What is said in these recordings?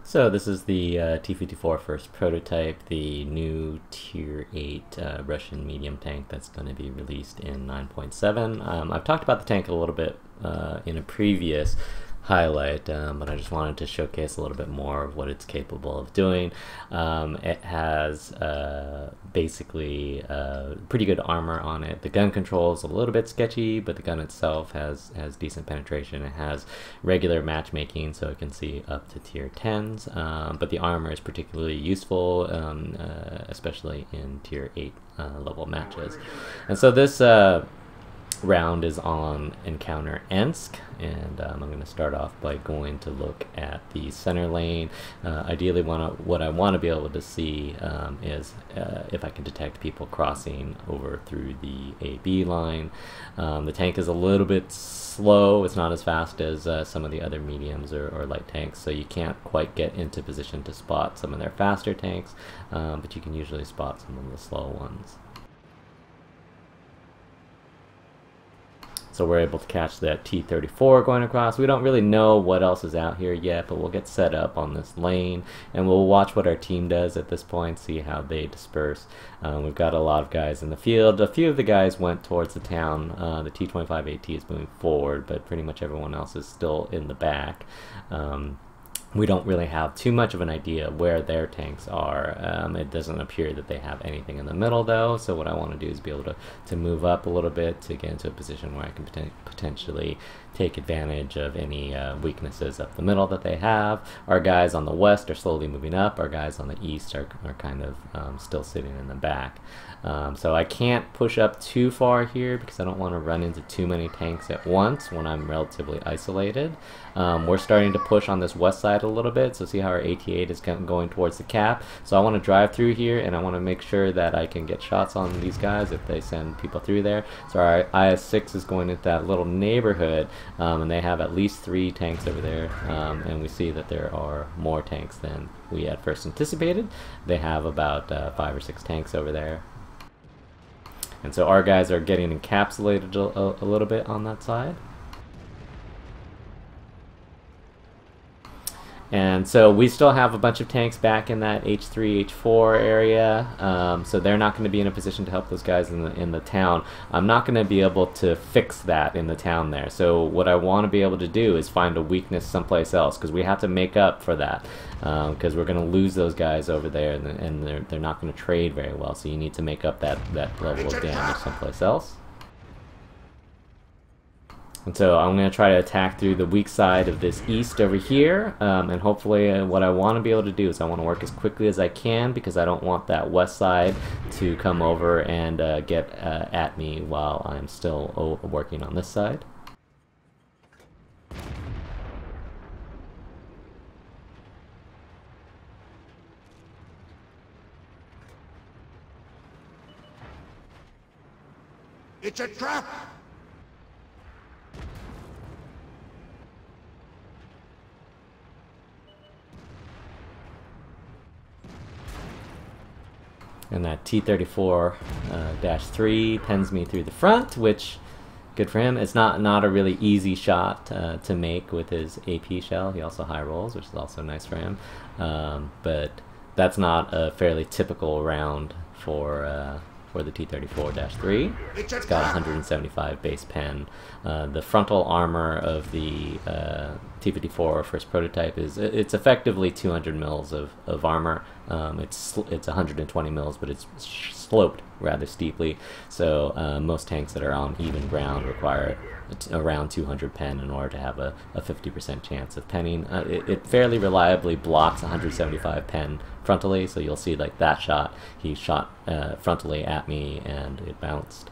So this is the T-54 first prototype, the new Tier 8 Russian medium tank that's going to be released in 9.7. I've talked about the tank a little bit in a previous highlight, but I just wanted to showcase a little bit more of what it's capable of doing. It has basically pretty good armor on it. The gun control is a little bit sketchy, but the gun itself has decent penetration. It has regular matchmaking, so it can see up to tier 10s, but the armor is particularly useful, especially in tier 8 level matches. And so this round is on encounter Ensk, and I'm going to start off by going to look at the center lane. Ideally what I want to be able to see is if I can detect people crossing over through the AB line. The tank is a little bit slow. It's not as fast as some of the other mediums or light tanks, so you can't quite get into position to spot some of their faster tanks, but you can usually spot some of the slow ones. So we're able to catch that T-34 going across. We don't really know what else is out here yet, but we'll get set up on this lane, and we'll watch what our team does at this point, see how they disperse. We've got a lot of guys in the field. A few of the guys went towards the town. The T-25 AT is moving forward, but pretty much everyone else is still in the back. We don't really have too much of an idea where their tanks are. It doesn't appear that they have anything in the middle though, so what I want to do is be able to move up a little bit to get into a position where I can potentially take advantage of any weaknesses up the middle that they have. Our guys on the west are slowly moving up. Our guys on the east are kind of still sitting in the back. So I can't push up too far here because I don't want to run into too many tanks at once when I'm relatively isolated. We're starting to push on this west side a little bit, so see how our AT-8 is going towards the cap. So I want to drive through here, and I want to make sure that I can get shots on these guys if they send people through there. So our IS-6 is going into that little neighborhood, and they have at least 3 tanks over there, and we see that there are more tanks than we at first anticipated. They have about 5 or 6 tanks over there. And so our guys are getting encapsulated a little bit on that side. And so we still have a bunch of tanks back in that H3, H4 area, so they're not going to be in a position to help those guys in the town. I'm not going to be able to fix that in the town there. So what I want to be able to do is find a weakness someplace else, because we have to make up for that, because we're going to lose those guys over there, and they're not going to trade very well. So you need to make up that level of damage someplace else. And so I'm going to try to attack through the weak side of this east over here, and hopefully what I want to be able to do is I want to work as quickly as I can, because I don't want that west side to come over and get at me while I'm still working on this side. It's a trap! And that T-34-3 pens me through the front, which, good for him. It's not a really easy shot to make with his AP shell. He also high rolls, which is also nice for him. But that's not a fairly typical round for the T-34-3. It's got 175 base pen. The frontal armor of the T-54 first prototype it's effectively 200 mils of armor. It's 120 mils, but it's sloped rather steeply. So most tanks that are on even ground require around 200 pen in order to have a 50% chance of penning. It fairly reliably blocks 175 pen frontally, so you'll see like that shot, he shot frontally at me and it bounced.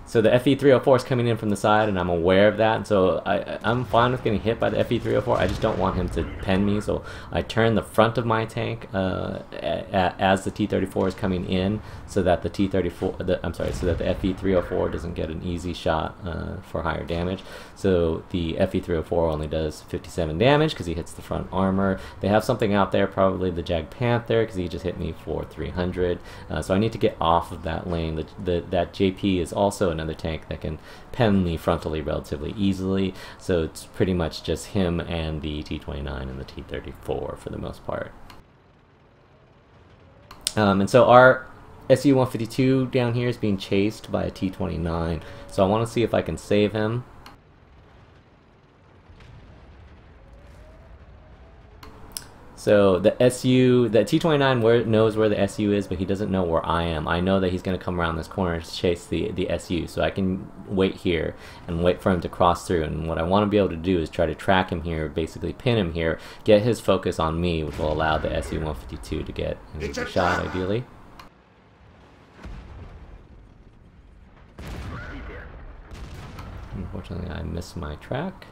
So the FE-304 is coming in from the side, and I'm aware of that, and so I'm fine with getting hit by the FE-304. I just don't want him to pen me, so I turn the front of my tank as the T-34 is coming in, so that the FE-304 doesn't get an easy shot for higher damage. So the FE-304 only does 57 damage because he hits the front armor. They have something out there, probably the Jag Panther, because he just hit me for 300. So I need to get off of that lane. That JP is also an another tank that can pen me frontally relatively easily. So it's pretty much just him and the T-29 and the T-34 for the most part. And so our Su-152 down here is being chased by a T-29, so I want to see if I can save him. So the T-29 knows where the SU is, but he doesn't know where I am. I know that he's going to come around this corner to chase the SU, so I can wait here and wait for him to cross through. And what I want to be able to do is try to track him here, basically pin him here, get his focus on me, which will allow the Su-152 to get a shot, ideally. Unfortunately, I missed my track.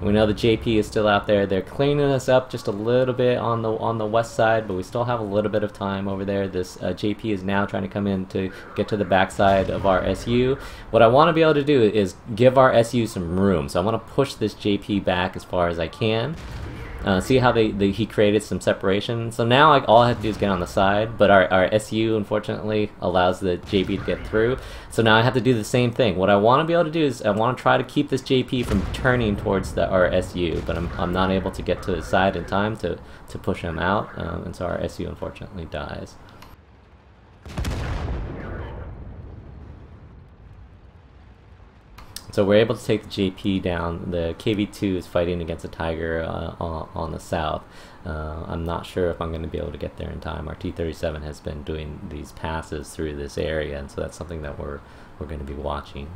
We know the JP is still out there. They're cleaning us up just a little bit on the west side, but we still have a little bit of time over there. This JP is now trying to come in to get to the backside of our SU. What I want to be able to do is give our SU some room. So I want to push this JP back as far as I can. See how he created some separation. So now all I have to do is get on the side, but our SU unfortunately allows the JP to get through. So now I have to do the same thing. What I want to be able to do is I want to try to keep this JP from turning towards our SU, but I'm not able to get to his side in time to push him out, and so our SU unfortunately dies. So we're able to take the JP down. The KV-2 is fighting against a Tiger on the south. I'm not sure if I'm going to be able to get there in time. Our T-37 has been doing these passes through this area, and so that's something that we're going to be watching.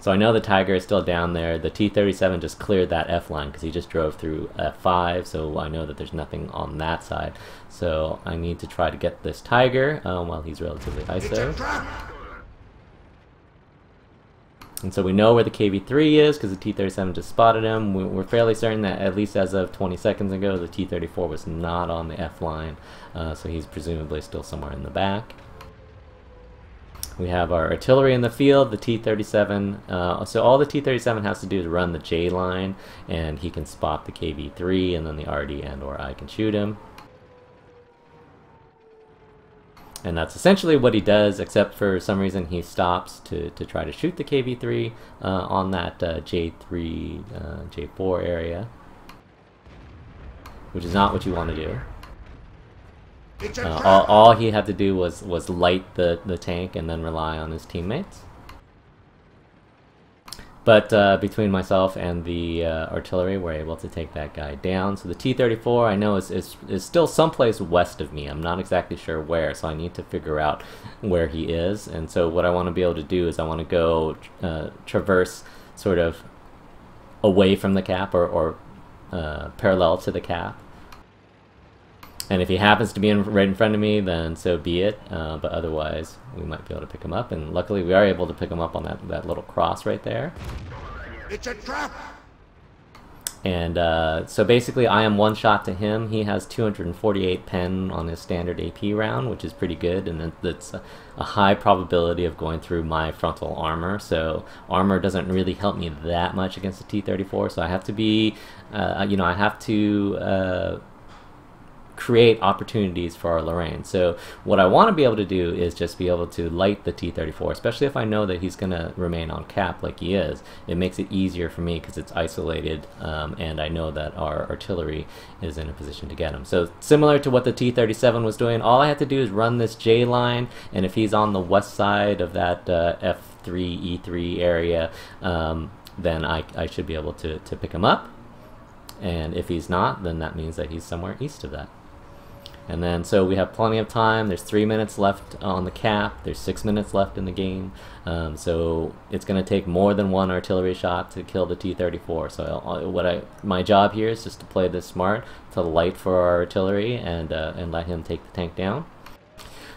So I know the Tiger is still down there. The T-37 just cleared that F line because he just drove through F5, so I know that there's nothing on that side. So I need to try to get this Tiger while he's relatively ISO. And so we know where the KV-3 is because the T-37 just spotted him. We're fairly certain that at least as of 20 seconds ago, the T-34 was not on the F line, so he's presumably still somewhere in the back. We have our artillery in the field, the T-37, so all the T-37 has to do is run the J line, and he can spot the KV-3, and then the RD and or I can shoot him. And that's essentially what he does, except for some reason he stops to try to shoot the KV-3 on that J3, J4 area, which is not what you want to do. All he had to do was light the tank and then rely on his teammates. But between myself and the artillery, we're able to take that guy down. So the T-34, I know, is still someplace west of me. I'm not exactly sure where, so I need to figure out where he is. And so what I want to be able to do is I want to go traverse sort of away from the cap or parallel to the cap. And if he happens to be right in front of me, then so be it. But otherwise, we might be able to pick him up. And luckily, we are able to pick him up on that little cross right there. It's a trap! And so basically, I am one shot to him. He has 248 pen on his standard AP round, which is pretty good. And that's a high probability of going through my frontal armor. So armor doesn't really help me that much against the T-34. So I have to be, I have to create opportunities for our Lorraine. So what I want to be able to do is just be able to light the T-34, especially if I know that he's going to remain on cap like he is. It makes it easier for me because it's isolated, and I know that our artillery is in a position to get him. So similar to what the T-37 was doing, all I have to do is run this J line, and if he's on the west side of that F3, E3 area, then I should be able to pick him up. And if he's not, then that means that he's somewhere east of that. And then, so we have plenty of time. There's 3 minutes left on the cap. There's 6 minutes left in the game. So it's going to take more than one artillery shot to kill the T-34. So my job here is just to play this smart, to light for our artillery and let him take the tank down.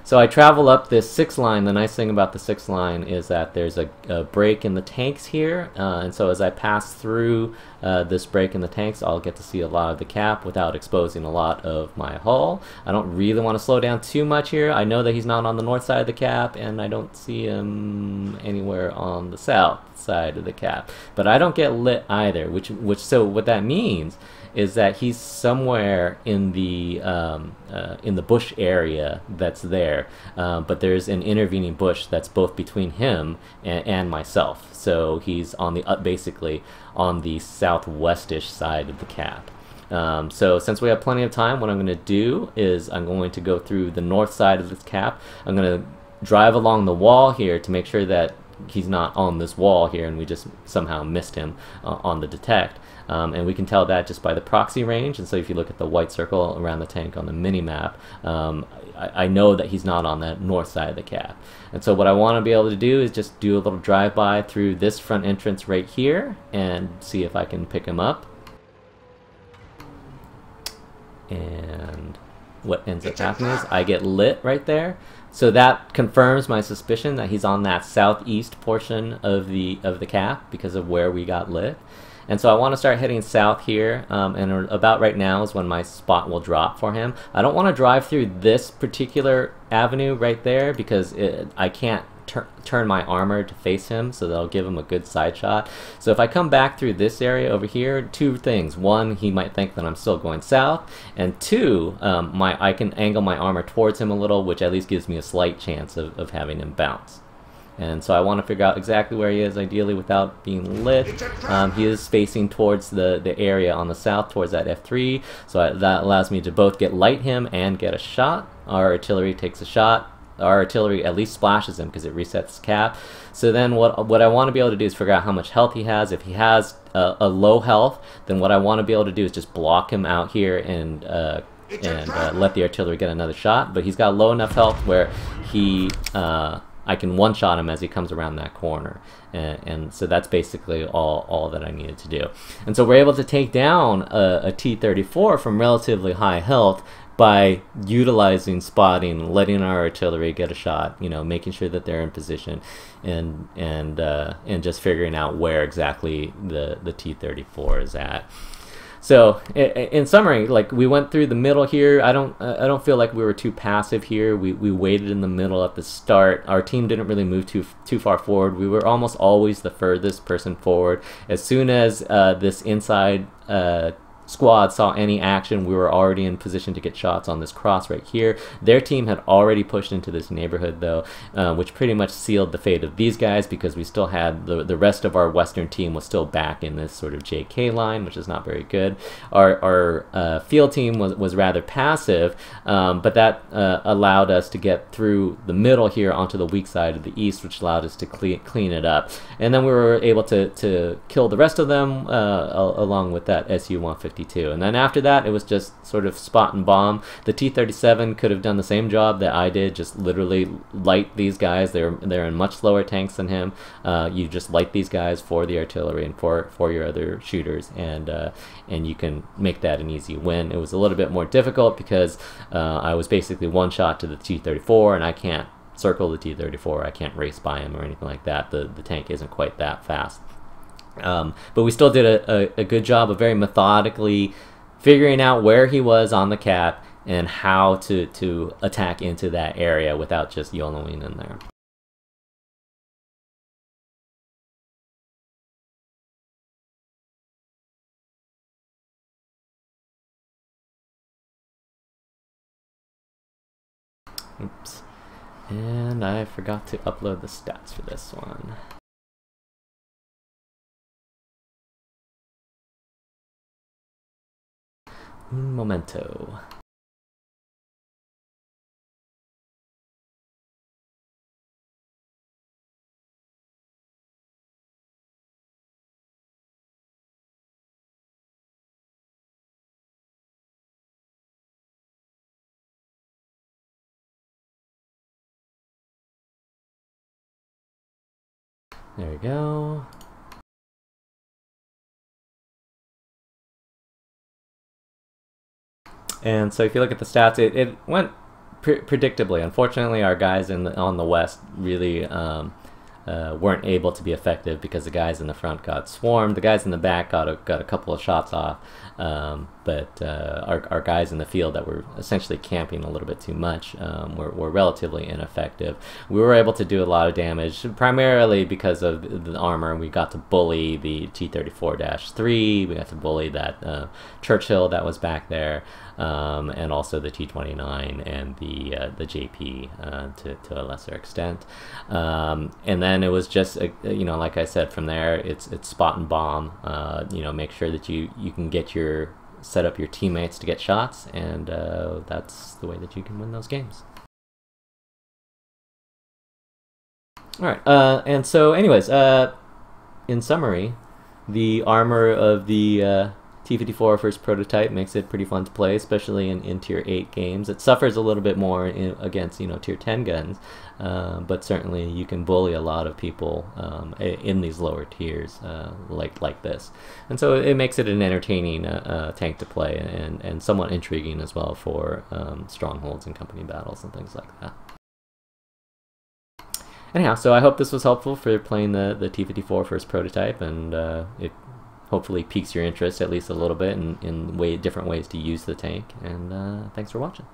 So I travel up this 6 line. The nice thing about the 6 line is that there's a break in the tanks here, and so as I pass through this break in the tanks, I'll get to see a lot of the cap without exposing a lot of my hull. I don't really want to slow down too much here. I know that he's not on the north side of the cap, and I don't see him anywhere on the south. side of the cap. But I don't get lit either, so what that means is that he's somewhere in the bush area that's there, but there's an intervening bush that's both between him and myself. So he's on the basically on the southwestish side of the cap. So since we have plenty of time, what I'm going to do is I'm going to go through the north side of this cap. I'm going to drive along the wall here to make sure that he's not on this wall here and we just somehow missed him on the detect. And we can tell that just by the proxy range. And so if you look at the white circle around the tank on the mini-map, I know that he's not on that north side of the cap. And so what I want to be able to do is just do a little drive-by through this front entrance right here and see if I can pick him up. And what ends up happening is I get lit right there. So that confirms my suspicion that he's on that southeast portion of the cap because of where we got lit. And so I want to start heading south here, and about right now is when my spot will drop for him. I don't want to drive through this particular avenue right there because I can't turn my armor to face him, so that'll give him a good side shot. So if I come back through this area over here, two things. One, he might think that I'm still going south, and two, I can angle my armor towards him a little, which at least gives me a slight chance of having him bounce. And so I want to figure out exactly where he is, ideally without being lit. He is facing towards the area on the south, towards that F3, so that allows me to both light him and get a shot. Our artillery takes a shot. Our artillery at least splashes him because it resets his cap. So then what I want to be able to do is figure out how much health he has. If he has a low health, then what I want to be able to do is just block him out here and let the artillery get another shot. But he's got low enough health where I can one-shot him as he comes around that corner. And so that's basically all that I needed to do. And so we're able to take down a T-34 from relatively high health by utilizing spotting, letting our artillery get a shot, making sure that they're in position, and just figuring out where exactly the T-34 is at. So in summary, we went through the middle here. I don't feel like we were too passive here. We waited in the middle at the start. Our team didn't really move too far forward. We were almost always the furthest person forward. As soon as this inside squad saw any action, we were already in position to get shots on this cross right here. Their team had already pushed into this neighborhood though, which pretty much sealed the fate of these guys because we still had the rest of our western team was still back in this sort of JK line, which is not very good. Our field team was rather passive, but that allowed us to get through the middle here onto the weak side of the east, which allowed us to clean it up. And then we were able to kill the rest of them along with that Su-152. And then after that, it was just sort of spot and bomb. The T-37 could have done the same job that I did, just literally light these guys. They're in much slower tanks than him. You just light these guys for the artillery and for your other shooters, and you can make that an easy win. It was a little bit more difficult because I was basically one shot to the T-34, and I can't circle the T-34. I can't race by him or anything like that. The tank isn't quite that fast. But we still did a good job of very methodically figuring out where he was on the cap and how to attack into that area without just YOLOing in there. Oops. And I forgot to upload the stats for this one. Un momento. There we go. And so if you look at the stats, it went predictably. Unfortunately, our guys on the west really weren't able to be effective because the guys in the front got swarmed. The guys in the back got a couple of shots off, but our guys in the field that were essentially camping a little bit too much were relatively ineffective. We were able to do a lot of damage, primarily because of the armor. We got to bully the T-34-3, we got to bully that Churchill that was back there, and also the T-29 and the JP to a lesser extent. And then it was just, like I said, from there, it's spot and bomb. Make sure that you can set up your teammates to get shots, and that's the way that you can win those games. Alright, and so anyways, in summary, the armor of the T-54 first prototype makes it pretty fun to play, especially in Tier 8 games. It suffers a little bit more against, Tier 10 guns, but certainly you can bully a lot of people in these lower tiers like this. And so it makes it an entertaining tank to play, and somewhat intriguing as well for strongholds and company battles and things like that. Anyhow, so I hope this was helpful for playing the T-54 first prototype, and it hopefully piques your interest at least a little bit in different ways to use the tank. And thanks for watching.